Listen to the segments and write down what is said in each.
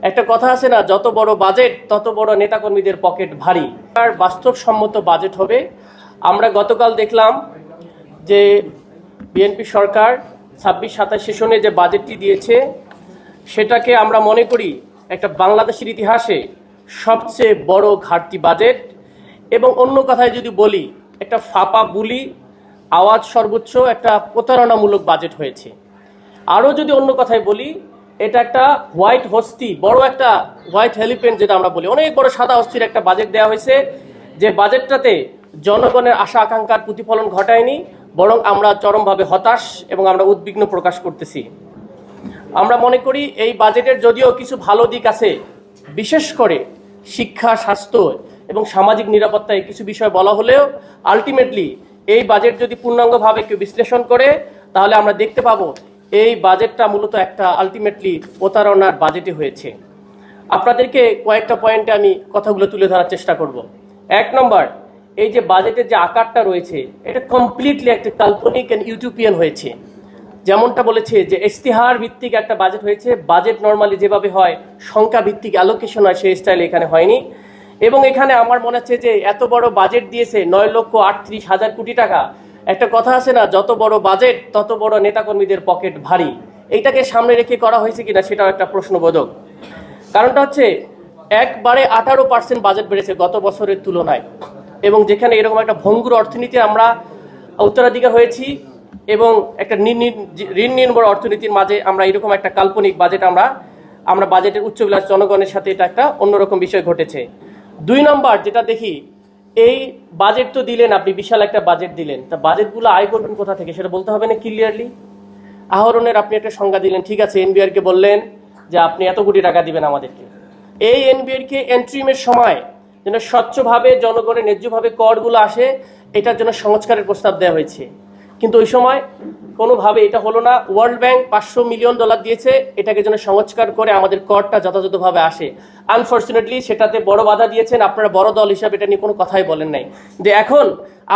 একটা কথা আছে না, যত বড় বাজেট তত বড় নেতাকর্মীদের পকেট ভারী। আর বাস্তবসম্মত বাজেট হবে। আমরা গতকাল দেখলাম যে বিএনপি সরকার ২৬-২৭ সেশনে যে বাজেটটি দিয়েছে সেটাকে আমরা মনে করি একটা বাংলাদেশের ইতিহাসে সবচেয়ে বড় ঘাটতি বাজেট। এবং অন্য কথায় যদি বলি, একটা ফাঁপা বুলি আওয়াজ সর্বোচ্চ একটা প্রতারণামূলক বাজেট হয়েছে। আরও যদি অন্য কথায় বলি, এটা একটা হোয়াইট হস্তি, বড় একটা হোয়াইট এলিফ্যান্ট যেটা আমরা বলি, অনেক বড় সাদা হস্তির একটা বাজেট দেওয়া হয়েছে, যে বাজেটটাতে জনগণের আশা আকাঙ্ক্ষার প্রতিফলন ঘটায়নি, বরং আমরা চরমভাবে হতাশ এবং আমরা উদ্বিগ্ন প্রকাশ করতেছি। আমরা মনে করি এই বাজেটের যদিও কিছু ভালো দিক আছে, বিশেষ করে শিক্ষা, স্বাস্থ্য এবং সামাজিক নিরাপত্তায় কিছু বিষয় বলা হলেও আলটিমেটলি এই বাজেট যদি পূর্ণাঙ্গভাবে কেউ বিশ্লেষণ করে তাহলে আমরা দেখতে পাবো এই বাজেটটা মূলত একটা আলটিমেটলি প্রতারণার বাজেটে হয়েছে। আপনাদেরকে কয়েকটা পয়েন্টে আমি কথাগুলো তুলে ধরার চেষ্টা করব। ১ নম্বর, এই যে বাজেটের যে আকারটা রয়েছে এটা কমপ্লিটলি একটা কাল্পনিক এন্ড ইউটোপিয়ান হয়েছে। যেমনটা বলেছে যে ইশতেহার ভিত্তিক একটা বাজেট হয়েছে। বাজেট নর্মালি যেভাবে হয় সংখ্যা ভিত্তিক অ্যালোকেশন হয়, সেই স্টাইলে এখানে হয়নি। এবং এখানে আমার মনে হচ্ছে যে এত বড় বাজেট দিয়েছে ৯,৩৮,০০০ কোটি টাকা। একটা কথা আছে না, যত বড় বাজেট তত বড় নেতাকর্মীদের পকেট ভারী। এইটাকে সামনে রেখে করা হয়েছে কিনা সেটাও একটা প্রশ্নবোধক। কারণটা হচ্ছে একবারে 18% বাজেট বেড়েছে গত বছরের তুলনায়, এবং যেখানে এরকম একটা ভঙ্গুর অর্থনীতি আমরা উত্তরাধিকার হয়েছি এবং একটা ঋণ নির্ভর অর্থনীতির মাঝে আমরা এরকম একটা কাল্পনিক বাজেট আমরা বাজেটের উচ্চবিলাস জনগণের সাথে এটা একটা অন্যরকম বিষয় ঘটেছে। ২ নম্বর যেটা দেখি, এই বাজেট তো দিলেন আপনি, বিশাল একটা বাজেট দিলেন, তা বাজেটগুলো আয় করবেন কোথা থেকে সেটা বলতে হবে না ক্লিয়ারলি। আহরণের আপনি একটা সংজ্ঞা দিলেন, ঠিক আছে, এনবিআরকে বললেন যে আপনি এত কোটি টাকা দিবেন আমাদেরকে। এই এনবিআরকে এন্ট্রিমের সময় যেন স্বচ্ছভাবে জনগণের ন্যায্যভাবে করগুলো আসে, এটার জন্য সংস্কারের প্রস্তাব দেওয়া হয়েছে, কিন্তু ওই সময় কোনোভাবে এটা হলো না। ওয়ার্ল্ড ব্যাংক $৫০০ মিলিয়ন দিয়েছে এটাকে যেন সংস্কার করে আমাদের করটা যথাযথভাবে আসে। আনফর্চুনেটলি সেটাতে বড় বাধা দিয়েছেন। আপনারা বড় দল হিসাবে এটা নিয়ে কোনো কথাই বলেন নাই। যে এখন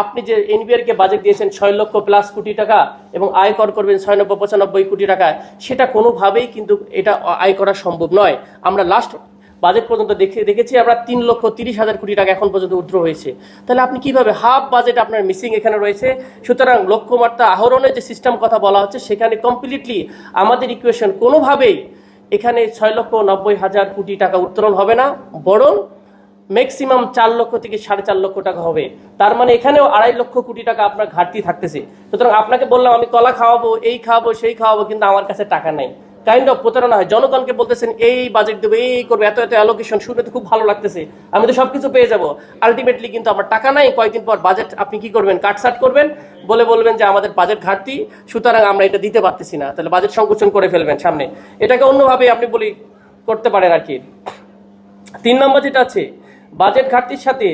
আপনি যে এনবিআরকে বাজেট দিয়েছেন ৬ লক্ষ প্লাস কোটি টাকা এবং আয় কর করবেন ৯৯-৯৫ কোটি টাকা, সেটা কোনোভাবেই কিন্তু এটা আয় করা সম্ভব নয়। আমরা লাস্ট বাজেট পর্যন্ত দেখেছি আমরা ৩,৩০,০০০ কোটি টাকা এখন পর্যন্ত উইথড্র হয়েছে। তাহলে আপনি কিভাবে হাফ বাজেট আপনার মিসিং এখানে রয়েছে। সুতরাং লক্ষ্যমাত্রা আহরণের যে সিস্টেম কথা বলা হচ্ছে সেখানে কমপ্লিটলি আমাদের ইকুয়েশন কোনোভাবেই এখানে ৬,৯০,০০০ কোটি টাকা উত্তোলন হবে না, বরং ম্যাক্সিমাম ৪ লক্ষ থেকে ৪.৫ লক্ষ টাকা হবে। তার মানে এখানেও ২.৫ লক্ষ কোটি টাকা আপনার ঘাটতি থাকতেছে। সুতরাং আপনাকে বললাম আমি কলা খাওয়াবো, এই খাওয়াবো, সেই খাওয়াবো, কিন্তু আমার কাছে টাকা নাই। কাইন্ড অফ প্রতারণা হয়। জনগণকে বলতেছেন এই বাজেট দেবো, এই করবো, এত এত অ্যালোকেশন, শুনে তো খুব ভালো লাগতেছে, আমি তো সবকিছু পেয়ে যাবো। আলটিমেটলি কিন্তু আমার টাকা নাই। কয়েকদিন পর বাজেট আপনি কি করবেন, কাটসাট করবেন, বলবেন যে আমাদের বাজেট ঘাটতি, সুতরাং আমরা এটা দিতে পারতেছি না। তাহলে বাজেট সংকোচন করে ফেলবেন সামনে। এটাকে অন্যভাবে আপনি করতে পারেন আর কি। ৩ নম্বর যেটা আছে, বাজেট ঘাটতির সাথে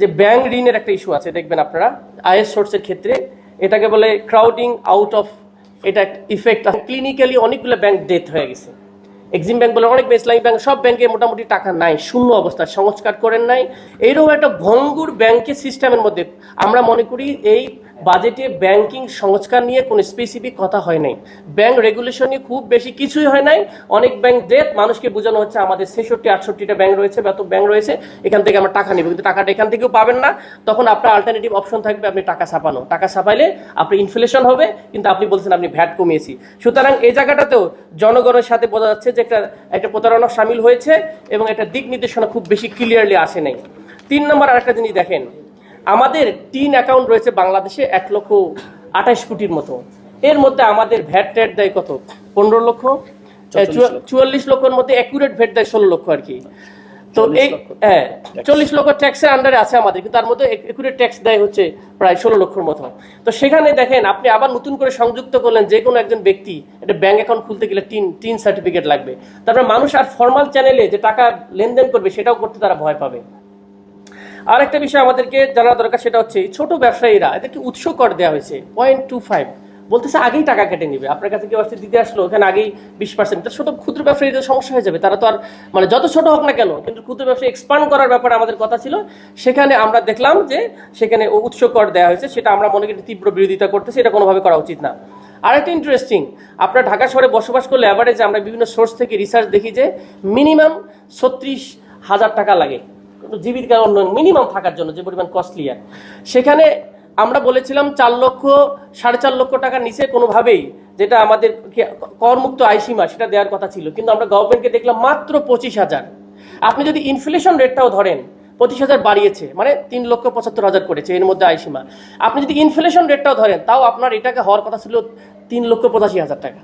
যে ব্যাংক ঋণের একটা ইস্যু আছে, দেখবেন আপনারা আয়ের সোর্সের ক্ষেত্রে এটাকে বলে ক্রাউডিং আউট অফ, এটা ইফেক্ট আছে। ক্লিনিক্যালি অনেকগুলো ব্যাংক ডেথ হয়ে গেছে। এক্সিম ব্যাংক বলে অনেক, ইসলামিক ব্যাংক, সব ব্যাংকে মোটামুটি টাকা নাই, শূন্য অবস্থা, সংস্কার করেন নাই। এইরকম একটা ভঙ্গুর ব্যাংকের সিস্টেমের মধ্যে আমরা মনে করি এই বাজেটে ব্যাংকিং সংস্কার নিয়ে কোনো স্পেসিফিক কথা হয় নাই। ব্যাংক রেগুলেশন নিয়ে খুব বেশি কিছুই হয় নাই। অনেক ব্যাংক ডেথ, মানুষকে বোঝানো হচ্ছে আমাদের ৬৬-৬৮টা ব্যাংক রয়েছে, বা ব্যাংক রয়েছে, এখান থেকে আমরা টাকা নিব, কিন্তু টাকাটা এখান থেকেও পাবেন না। তখন আপনার অল্টারনেটিভ অপশন থাকবে আপনি টাকা ছাপানো। টাকা ছাপাইলে আপনি ইনফ্লেশন হবে, কিন্তু আপনি বলছেন আপনি ভ্যাট কমিয়েছি। সুতরাং এই জায়গাটাতেও জনগণের সাথে বোঝা যাচ্ছে যে একটা প্রতারণা সামিল হয়েছে এবং একটা দিক নির্দেশনা খুব বেশি ক্লিয়ারলি আসে নাই। ৩ নম্বর আরেকটা জিনিস দেখেন, আমাদের টিন অ্যাকাউন্ট রয়েছে বাংলাদেশে ১,২৮ কোটির মতো। এর মধ্যে আমাদের ভ্যাট ট্যাট দেয় কত, ১৫ লক্ষ, ৪৪ লক্ষের মধ্যে অ্যাকুরেট ভ্যাট দেয় ১৬ লক্ষ আর কি। তো এই ৪০ লক্ষ ট্যাক্সের আন্ডারে আছে আমাদের, কিন্তু তার মধ্যে একুরেট ট্যাক্স দেয় হচ্ছে প্রায় ১৬ লক্ষের মতো। তো সেখানে দেখেন আপনি আবার নতুন করে সংযুক্ত করলেন, যে কোনো একজন ব্যক্তি একটা ব্যাংক অ্যাকাউন্ট খুলতে গেলে টিন সার্টিফিকেট লাগবে। তারপরে মানুষ আর ফর্মাল চ্যানেলে যে টাকা লেনদেন করবে সেটাও করতে তারা ভয় পাবে। আর একটা বিষয় আমাদেরকে জানা দরকার, সেটা হচ্ছে ছোট ব্যবসায়ীরা এদেরকে উৎস কর দেওয়া হয়েছে 0.25, বলতেছে আগেই টাকা কেটে নিবে। আপনার কাছে কেউ আসছে দিতে আসলো, ওখানে আগেই 20%। ছোট ক্ষুদ্র ব্যবসায়ীদের সমস্যা হয়ে যাবে, তারা তো আর মানে যত ছোট হোক না কেন, কিন্তু ক্ষুদ্র ব্যবসায়ী এক্সপান্ড করার ব্যাপারে আমাদের কথা ছিল। সেখানে আমরা দেখলাম যে সেখানে উৎস কর দেওয়া হয়েছে, সেটা আমরা মনে করি তীব্র বিরোধিতা করতেছি, এটা কোনোভাবে করা উচিত না। আর একটা ইন্টারেস্টিং, আপনার ঢাকা শহরে বসবাস করলে অ্যাভারেজ আমরা বিভিন্ন সোর্স থেকে রিসার্চ দেখি যে মিনিমাম 36,000 টাকা লাগে জীবিকা উন্নয়ন মিনিমাম থাকার জন্য, যে পরিমাণ কস্টলি। আর সেখানে আমরা বলেছিলাম 4 লক্ষ 4.5 লক্ষ টাকার নিচে কোনোভাবেই, যেটা আমাদের করমুক্ত আয়সীমা, সেটা দেওয়ার কথা ছিল, কিন্তু আমরা গভর্নমেন্টকে দেখলাম মাত্র 25,000। আপনি যদি ইনফ্লেশন রেটটাও ধরেন 25,000 বাড়িয়েছে, মানে 3,75,000 করেছে এর মধ্যে আয়সীমা। আপনি যদি ইনফ্লেশন রেটটাও ধরেন তাও আপনার এটাকে হওয়ার কথা ছিল 3,85,000 টাকা।